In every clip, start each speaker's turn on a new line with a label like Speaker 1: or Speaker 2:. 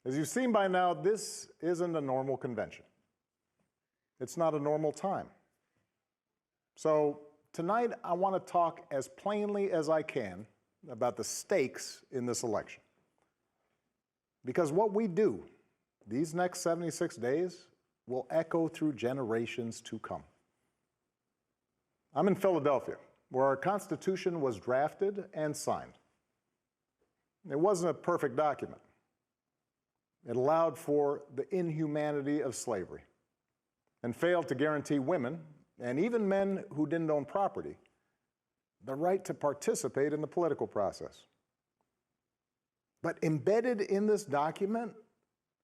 Speaker 1: As you've seen by now, this isn't a normal convention. It's not a normal time. So tonight, I want to talk as plainly as I can about the stakes in this election. Because what we do these next 76 days will echo through generations to come. I'm in Philadelphia, where our Constitution was drafted and signed. It wasn't a perfect document. It allowed for the inhumanity of slavery and failed to guarantee women, and even men who didn't own property, the right to participate in the political process. But embedded in this document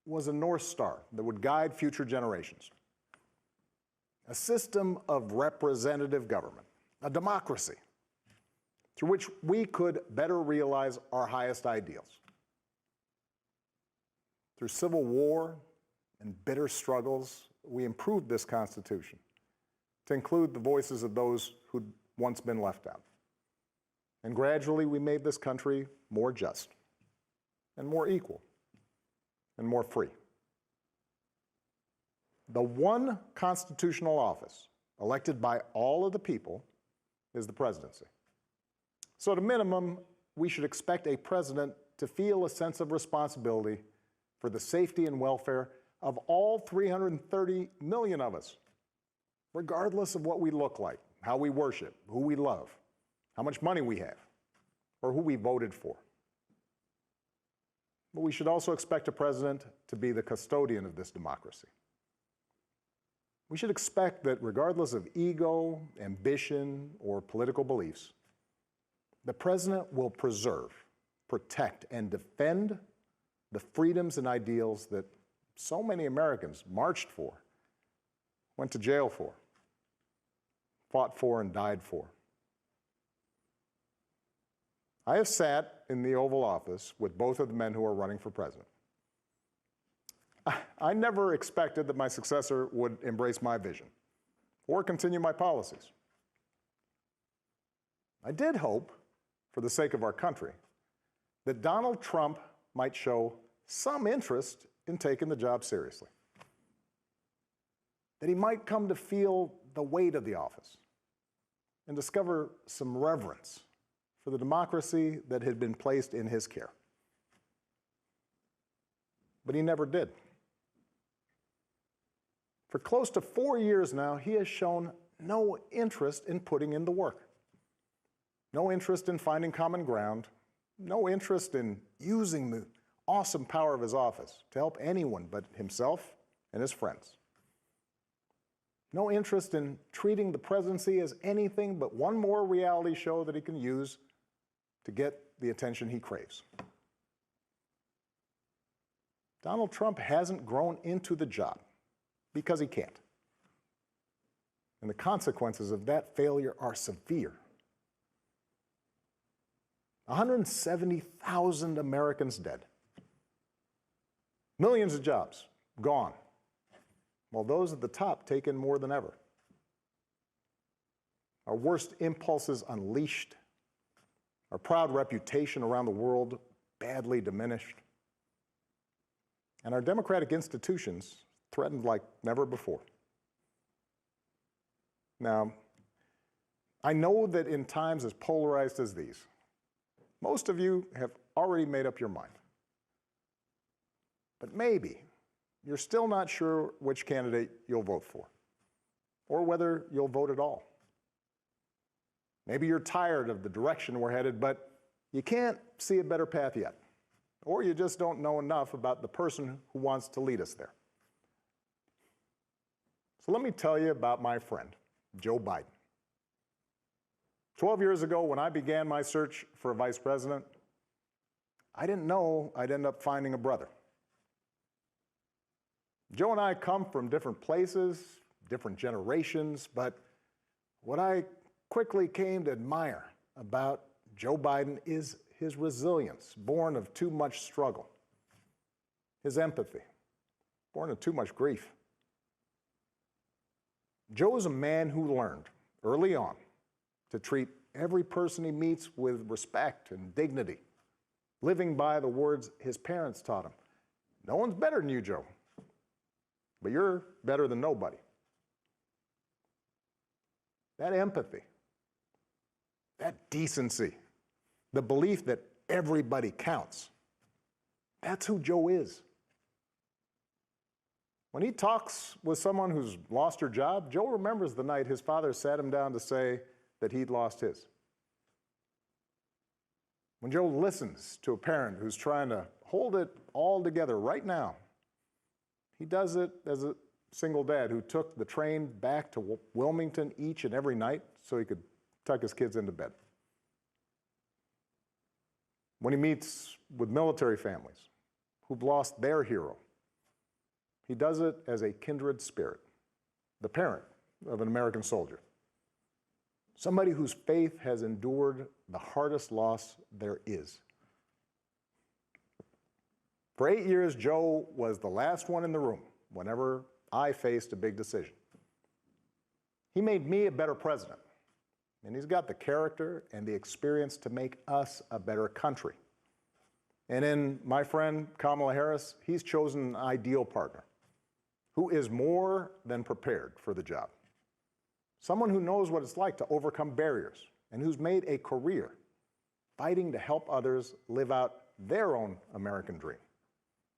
Speaker 1: was a North Star that would guide future generations. A system of representative government, a democracy, through which we could better realize our highest ideals. Through civil war and bitter struggles, we improved this Constitution to include the voices of those who'd once been left out. And gradually, we made this country more just and more equal and more free. The one constitutional office elected by all of the people is the presidency. So at a minimum, we should expect a president to feel a sense of responsibility for the safety and welfare of all 330 million of us, regardless of what we look like, how we worship, who we love, how much money we have, or who we voted for. But we should also expect a president to be the custodian of this democracy. We should expect that regardless of ego, ambition, or political beliefs, the president will preserve, protect, and defend the freedoms and ideals that so many Americans marched for, went to jail for, fought for, and died for. I have sat in the Oval Office with both of the men who are running for president. I never expected that my successor would embrace my vision or continue my policies. I did hope, for the sake of our country, that Donald Trump might show some interest in taking the job seriously. That he might come to feel the weight of the office and discover some reverence for the democracy that had been placed in his care. But he never did. For close to 4 years now, he has shown no interest in putting in the work. No interest in finding common ground, no interest in using the awesome power of his office to help anyone but himself and his friends. No interest in treating the presidency as anything but one more reality show that he can use to get the attention he craves. Donald Trump hasn't grown into the job because he can't. And the consequences of that failure are severe. 170,000 Americans dead. Millions of jobs gone, while those at the top take in more than ever. Our worst impulses unleashed, our proud reputation around the world badly diminished, and our democratic institutions threatened like never before. Now, I know that in times as polarized as these, most of you have already made up your mind. But maybe you're still not sure which candidate you'll vote for, or whether you'll vote at all. Maybe you're tired of the direction we're headed, but you can't see a better path yet, or you just don't know enough about the person who wants to lead us there. So let me tell you about my friend, Joe Biden. 12 years ago, when I began my search for a vice president, I didn't know I'd end up finding a brother. Joe and I come from different places, different generations, but what I quickly came to admire about Joe Biden is his resilience, born of too much struggle, his empathy, born of too much grief. Joe is a man who learned early on to treat every person he meets with respect and dignity, living by the words his parents taught him: No one's better than you, Joe. But you're better than nobody. That empathy, that decency, the belief that everybody counts, that's who Joe is. When he talks with someone who's lost her job, Joe remembers the night his father sat him down to say that he'd lost his. When Joe listens to a parent who's trying to hold it all together right now, he does it as a single dad who took the train back to Wilmington each and every night so he could tuck his kids into bed. When he meets with military families who've lost their hero, he does it as a kindred spirit, the parent of an American soldier, somebody whose faith has endured the hardest loss there is. For 8 years, Joe was the last one in the room whenever I faced a big decision. He made me a better president, and he's got the character and the experience to make us a better country. And in my friend Kamala Harris, he's chosen an ideal partner who is more than prepared for the job. Someone who knows what it's like to overcome barriers and who's made a career fighting to help others live out their own American dream.